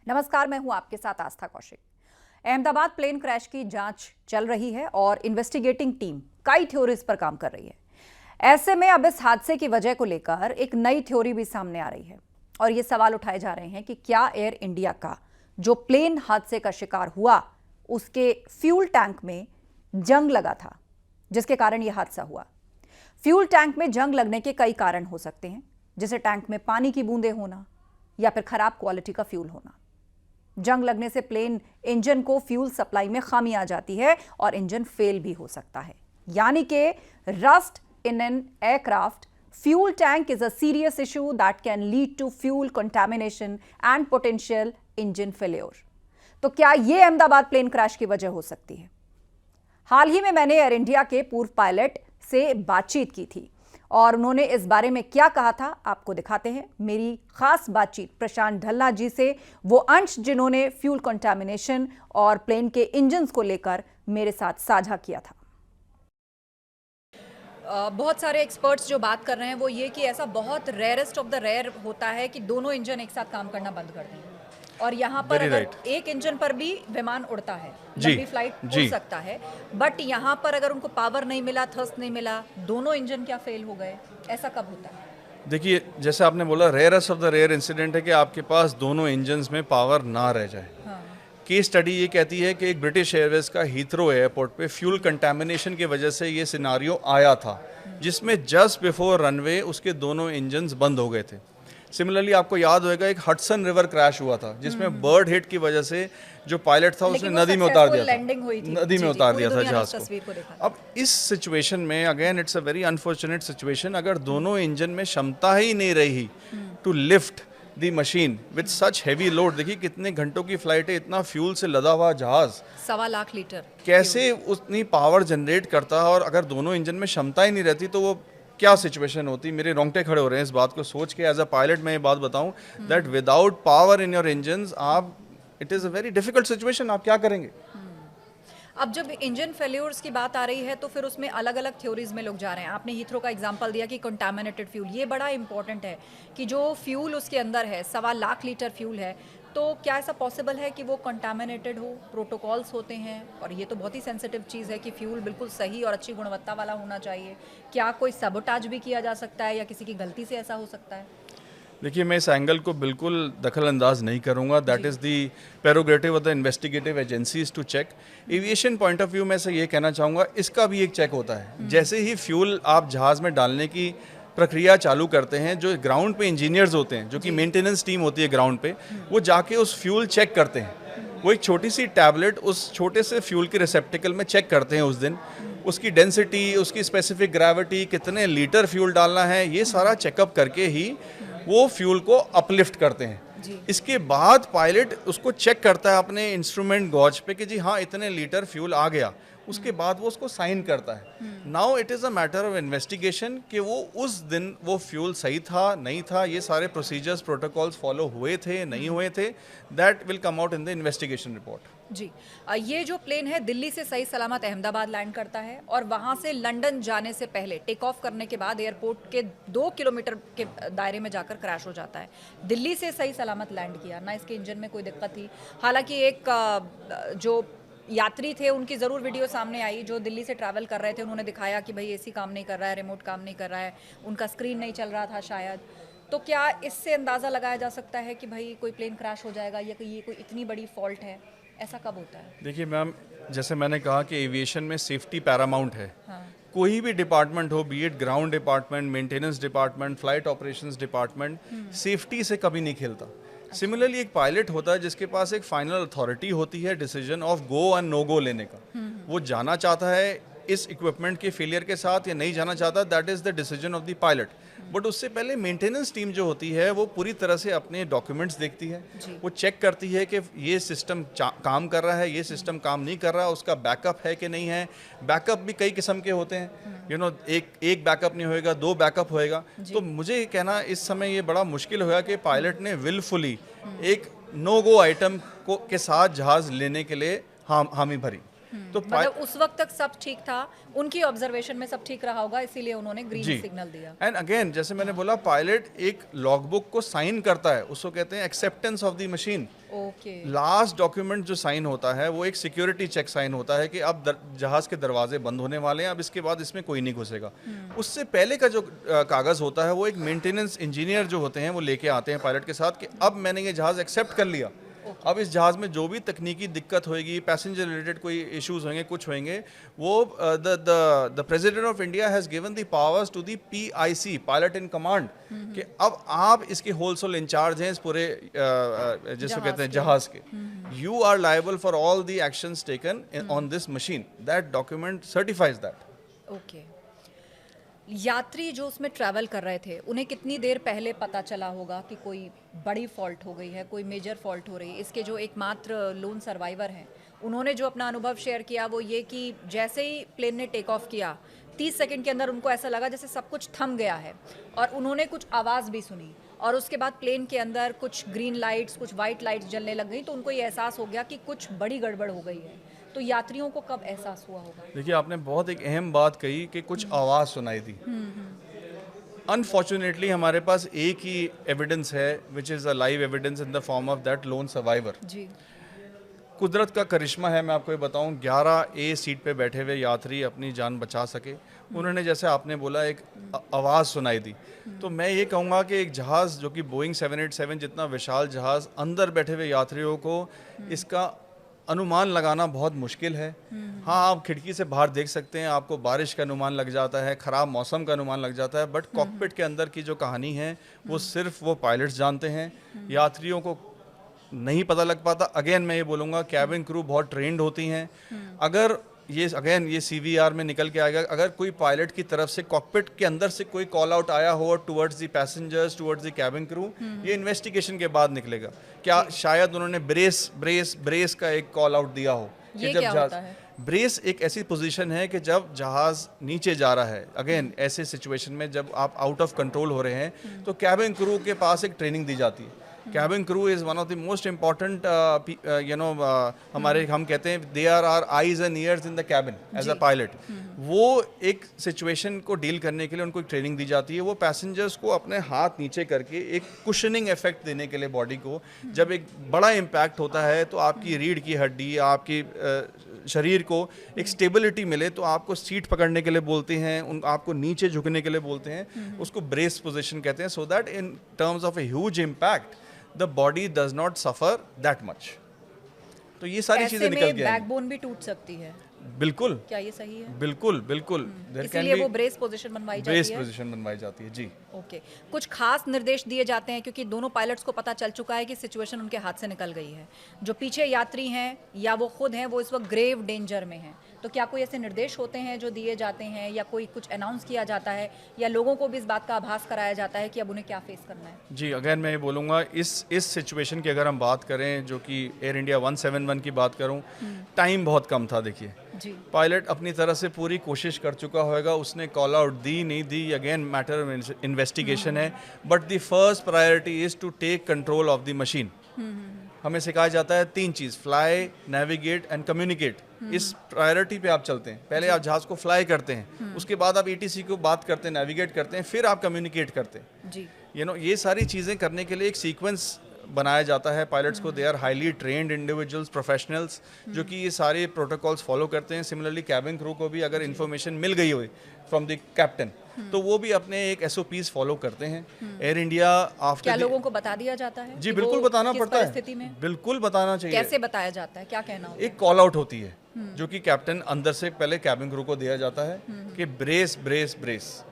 नमस्कार, मैं हूं आपके साथ आस्था कौशिक। अहमदाबाद प्लेन क्रैश की जांच चल रही है और इन्वेस्टिगेटिंग टीम कई थ्योरीज पर काम कर रही है। ऐसे में अब इस हादसे की वजह को लेकर एक नई थ्योरी भी सामने आ रही है और ये सवाल उठाए जा रहे हैं कि क्या एयर इंडिया का जो प्लेन हादसे का शिकार हुआ उसके फ्यूल टैंक में जंग लगा था, जिसके कारण यह हादसा हुआ। फ्यूल टैंक में जंग लगने के कई कारण हो सकते हैं, जैसे टैंक में पानी की बूंदें होना या फिर खराब क्वालिटी का फ्यूल होना। जंग लगने से प्लेन इंजन को फ्यूल सप्लाई में खामी आ जाती है और इंजन फेल भी हो सकता है। यानी कि rust in an aircraft fuel tank is a serious issue that can lead to fuel contamination and potential engine failure. तो क्या यह अहमदाबाद प्लेन क्रैश की वजह हो सकती है? हाल ही में मैंने एयर इंडिया के पूर्व पायलट से बातचीत की थी और उन्होंने इस बारे में क्या कहा था आपको दिखाते हैं। मेरी खास बातचीत प्रशांत ढल्ला जी से, वो अंश जिन्होंने फ्यूल कंटामिनेशन और प्लेन के इंजन्स को लेकर मेरे साथ साझा किया था। बहुत सारे एक्सपर्ट्स जो बात कर रहे हैं वो ये कि ऐसा बहुत रेयरेस्ट ऑफ द रेयर होता है कि दोनों इंजन एक साथ काम करना बंद कर दें और यहाँ पर अगर एक इंजन पर भी विमान उड़ता है, लंबी फ्लाइट उड़ सकता है, बट यहाँ पर अगर उनको पावर नहीं मिला, थ्रस्ट नहीं मिला, दोनों इंजन क्या फेल हो गए? ऐसा कब होता है? देखिए, जैसे आपने बोला, rarest of the rare incident है कि आपके पास दोनों इंजन्स में पावर ना रह जाए। केस स्टडी ये कहती है कि एक ब्रिटिश एयरवेज का हीथ्रो एयरपोर्ट पे फ्यूल कंटामिनेशन की वजह से ये सिनारियो आया था, जिसमें जस्ट बिफोर रनवे उसके दोनों इंजन्स बंद हो गए थे। सिमिलरली आपको याद होगा एक हडसन रिवर क्रैश हुआ था जिसमें बर्ड हिट की वजह से जो पायलट था उसने नदी में उतार दिया था, नदी में उतार दिया था जहाज को। अब इस सिचुएशन में again it's a very unfortunate situation, अगर दोनों इंजन में क्षमता ही नहीं रही to lift the machine with such heavy load. देखिए कितने घंटों की फ्लाइट है, इतना फ्यूल से लदा हुआ जहाज 1.25 लाख लीटर कैसे उतनी पावर जनरेट करता है, और अगर दोनों इंजन में क्षमता ही नहीं रहती तो वो क्या सिचुएशन होती। मेरे रोंगटे खड़े हो रहे हैं इस बात को सोच के। एज अ पायलट मैं ये बात बताऊं that without power in your engines आप it is a very difficult situation. आप क्या करेंगे? अब जब इंजन फेल्योर्स की बात आ रही है तो फिर उसमें अलग अलग थ्योरीज में लोग जा रहे हैं। आपने हीथ्रो का एग्जांपल दिया कि कंटामिनेटेड फ्यूल, ये बड़ा इंपॉर्टेंट है कि जो फ्यूल उसके अंदर है 1.25 लाख लीटर फ्यूल है, तो क्या ऐसा पॉसिबल है कि वो कंटामिनेटेड हो? प्रोटोकॉल्स होते हैं और ये तो बहुत ही सेंसिटिव चीज़ है कि फ्यूल बिल्कुल सही और अच्छी गुणवत्ता वाला होना चाहिए। क्या कोई सबोटाज भी किया जा सकता है या किसी की गलती से ऐसा हो सकता है? देखिए, मैं इस एंगल को बिल्कुल दखल अंदाज नहीं करूंगा। That is the prerogative of the investigative agencies to check. Aviation point of view में से ये कहना चाहूँगा, इसका भी एक चेक होता है। जैसे ही फ्यूल आप जहाज़ में डालने की प्रक्रिया चालू करते हैं, जो ग्राउंड पे इंजीनियर्स होते हैं, जो कि मेंटेनेंस टीम होती है ग्राउंड पे, वो जाके उस फ्यूल चेक करते हैं। वो एक छोटी सी टैबलेट उस छोटे से फ्यूल के रिसेप्टिकल में चेक करते हैं उस दिन, उसकी डेंसिटी, उसकी स्पेसिफिक ग्रेविटी, कितने लीटर फ्यूल डालना है, ये सारा चेकअप करके ही वो फ्यूल को अपलिफ्ट करते हैं। इसके बाद पायलट उसको चेक करता है अपने इंस्ट्रूमेंट गॉज पे कि जी हाँ इतने लीटर फ्यूल आ गया। उसके बाद वो उसको साइन करता है। Now it is a matter of investigation कि वो उस दिन वो फ्यूल सही था नहीं था, ये सारे प्रोसीजर्स प्रोटोकॉल्स फॉलो हुए थे नहीं हुए थे, that will come out in the investigation report. जी, ये जो प्लेन है दिल्ली से सही सलामत अहमदाबाद लैंड करता है और वहाँ से लंदन जाने से पहले टेक ऑफ करने के बाद एयरपोर्ट के 2 किलोमीटर के दायरे में जाकर क्रैश हो जाता है। दिल्ली से सही सलामत लैंड किया ना, इसके इंजन में कोई दिक्कत थी। हालांकि एक जो यात्री थे उनकी ज़रूर वीडियो सामने आई जो दिल्ली से ट्रैवल कर रहे थे, उन्होंने दिखाया कि भाई एसी काम नहीं कर रहा है, रिमोट काम नहीं कर रहा है, उनका स्क्रीन नहीं चल रहा था शायद। तो क्या इससे अंदाज़ा लगाया जा सकता है कि भाई कोई प्लेन क्रैश हो जाएगा या ये कोई इतनी बड़ी फॉल्ट है? ऐसा कब होता है? देखिए मैम, जैसे मैंने कहा कि एविएशन में सेफ्टी पैरामाउंट है। कोई भी डिपार्टमेंट हो, B it ground department, maintenance department, flight operations department, safety से कभी नहीं खेलता। सिमिलरली एक पायलट होता है जिसके पास एक फाइनल अथॉरिटी होती है decision of go and no go लेने का। वो जाना चाहता है इस इक्विपमेंट के फेलियर के साथ या नहीं जाना चाहता, that is the decision of the pilot. But उससे पहले मेंटेनेंस टीम जो होती है वो पूरी तरह से अपने डॉक्यूमेंट्स देखती है, वो चेक करती है कि ये सिस्टम काम कर रहा है, ये सिस्टम काम नहीं कर रहा, उसका बैकअप है कि नहीं है। बैकअप भी कई किस्म के होते हैं, यू नो, एक बैकअप नहीं होएगा, 2 बैकअप होएगा। तो मुझे कहना इस समय ये बड़ा मुश्किल होगा कि पायलट ने विलफुली एक नो गो आइटम को के साथ जहाज़ लेने के लिए हामी भरी। तो मतलब उस वक्त तक सब ठीक था, उनकी ऑब्जर्वेशन में सब ठीक रहा होगा, इसीलिए उन्होंने ग्रीन सिग्नल दिया। एंड अगेन जैसे मैंने बोला, पायलट एक लॉगबुक को साइन करता है, उसको कहते हैं acceptance of the machine. Okay. Last document जो साइन होता है वो एक सिक्योरिटी चेक साइन होता है कि अब जहाज के दरवाजे बंद होने वाले हैं, अब इसके बाद इसमें कोई नहीं घुसेगा। उससे पहले का जो कागज होता है वो एक मेंटेनेंस इंजीनियर जो होते हैं वो लेके आते हैं पायलट के साथ कि अब मैंने ये जहाज एक्सेप्ट कर लिया, अब इस जहाज में जो भी तकनीकी दिक्कत होगी, पैसेंजर रिलेटेड कोई इश्यूज होंगे, कुछ होंगे, वो the president of India has given the powers to the PIC, pilot in command, कि अब आप इसके होलसेल इंचार्ज हैं इस पूरे जिसको कहते हैं जहाज के। You are liable for all the actions taken on this machine. That document certifies that. Okay. यात्री जो उसमें ट्रैवल कर रहे थे, उन्हें कितनी देर पहले पता चला होगा कि कोई बड़ी फॉल्ट हो गई है, कोई मेजर फॉल्ट हो रही है? इसके जो एकमात्र लोन सर्वाइवर हैं, उन्होंने जो अपना अनुभव शेयर किया वो ये कि जैसे ही प्लेन ने टेक ऑफ किया, 30 सेकंड के अंदर उनको ऐसा लगा जैसे सब कुछ थम गया है, और उन्होंने कुछ आवाज़ भी सुनी, और उसके बाद प्लेन के अंदर कुछ ग्रीन लाइट्स, कुछ वाइट लाइट्स जलने लग गई, तो उनको ये एहसास हो गया कि कुछ बड़ी गड़बड़ हो गई है। तो यात्रियों को कब एहसास हुआ होगा? देखिए, आपने बहुत एक अहम बात कही कि कुछ आवाज़ सुनाई दी। अनफॉर्चुनेटली हमारे पास एक ही एविडेंस है, which is a live evidence in the form of that lone survivor. जी। कुदरत का करिश्मा है, मैं आपको ये बताऊं, 11A सीट पे बैठे हुए यात्री अपनी जान बचा सके। उन्होंने, जैसे आपने बोला, एक आवाज़ सुनाई दी। तो मैं ये कहूँगा कि एक जहाज़ जो कि बोइंग 787 जितना विशाल जहाज़, अंदर बैठे हुए यात्रियों को इसका अनुमान लगाना बहुत मुश्किल है। हाँ, आप खिड़की से बाहर देख सकते हैं, आपको बारिश का अनुमान लग जाता है, ख़राब मौसम का अनुमान लग जाता है, बट कॉकपिट के अंदर की जो कहानी है वो सिर्फ वो पायलट्स जानते हैं, यात्रियों को नहीं पता लग पाता। अगेन मैं ये बोलूँगा, कैबिन क्रू बहुत ट्रेंड होती हैं। अगर ये CVR में निकल के आएगा, अगर कोई पायलट की तरफ से कॉकपिट के अंदर से कोई कॉल आउट आया हो towards the passengers, towards the cabin crew, ये इन्वेस्टिगेशन के बाद निकलेगा। क्या शायद उन्होंने ब्रेस का एक कॉल आउट दिया हो? ये क्या होता है? ब्रेस एक ऐसी पोजीशन है कि जब जहाज नीचे जा रहा है, अगेन ऐसे सिचुएशन में जब आप आउट ऑफ कंट्रोल हो रहे हैं, तो कैबिन क्रू के पास एक ट्रेनिंग दी जाती है। Cabin crew is one of the most important हमारे, हम कहते हैं they are our eyes and ears in the cabin as a pilot. वो एक सिचुएशन को डील करने के लिए उनको एक ट्रेनिंग दी जाती है। वो पैसेंजर्स को अपने हाथ नीचे करके एक कुशनिंग इफेक्ट देने के लिए बॉडी को, जब एक बड़ा इम्पैक्ट होता है तो आपकी रीढ़ की हड्डी, आपकी शरीर को एक स्टेबिलिटी मिले, तो आपको सीट पकड़ने के लिए बोलते हैं, आपको नीचे झुकने के लिए बोलते हैं, उसको ब्रेस पोजीशन कहते हैं, so that in terms of a huge impact the body does not suffer that much. तो ये सारी चीजें निकल गई। बैकबोन भी टूट सकती है। बिल्कुल। क्या ये सही है? बिल्कुल बिल्कुल। इसीलिए वो ब्रेस पोजीशन बनवाई जाती है। ब्रेस पोजीशन बनवाई जाती है, जी। ओके। कुछ खास निर्देश दिए जाते हैं, क्योंकि दोनों पायलट्स को पता चल चुका है कि सिचुएशन उनके हाथ से निकल गई है। जो पीछे यात्री हैं या वो खुद हैं, वो इस वक्त ग्रेव डेंजर में हैं। तो क्या कोई ऐसे निर्देश होते हैं जो दिए जाते हैं, या कोई कुछ अनाउंस किया जाता है, या लोगों को भी इस बात का आभास कराया जाता है कि अब उन्हें क्या फेस करना है? जी, अगेन मैं ये बोलूँगा, इस सिचुएशन की अगर हम बात करें, जो कि एयर इंडिया 171 की बात करूँ, टाइम बहुत कम था। देखिए, पायलट अपनी तरह से पूरी कोशिश कर चुका होगा, उसने कॉल आउट दी नहीं दी, अगेन मैटर ऑफ इन्वेस्टिगेशन है, but the first priority is to take control of the machine. हमें सिखाया जाता है 3 चीज़: फ्लाई, नेविगेट एंड कम्युनिकेट। इस प्रायोरिटी पे आप चलते हैं। पहले आप जहाज को फ्लाई करते हैं, उसके बाद आप ETC को बात करते हैं, नेविगेट करते हैं, फिर आप कम्युनिकेट करते हैं। जी। ये सारी चीज़ें करने के लिए एक सीक्वेंस बनाया जाता है पायलट्स को। They are highly trained individuals, professionals, जो कि ये सारे प्रोटोकॉल्स फॉलो करते हैं। सिमिलरली कैबिन क्रू को भी अगर इन्फॉर्मेशन मिल गई हो फ्रॉम द कैप्टन, तो वो भी अपने एक SOPs फॉलो करते हैं। एयर इंडिया आफ्टर, क्या लोगों को बता दिया जाता है? जी बिल्कुल बताना पड़ता है, बिल्कुल बताना चाहिए। कैसे बताया जाता है, क्या कहना होता है? एक कॉल आउट होती है जो कि कैप्टन अंदर से पहले कैबिन क्रू को दिया जाता है कि ब्रेस ब्रेस ब्रेस,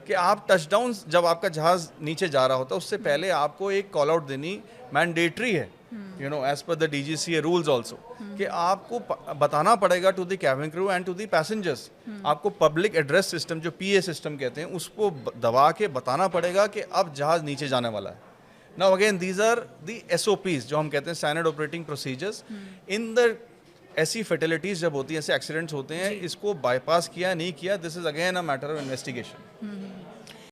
कि आप टचडाउन, जब आपका जहाज नीचे जा रहा होता है उससे पहले आपको एक कॉल आउट देनी मैंडेटरी है, as per the DGCA rules also, कि आपको बताना पड़ेगा to the cabin crew and to the passengers. आपको पब्लिक एड्रेस सिस्टम, जो PA सिस्टम कहते हैं, उसको दबा के बताना पड़ेगा कि अब जहाज नीचे जाने वाला है। Now again these are the SOPs, जो हम कहते हैं standard operating procedures. In the ऐसी फर्टिलिटीज जब होती हैं, ऐसे एक्सीडेंट्स होते हैं, इसको बाईपास किया नहीं किया, this is again a matter of investigation.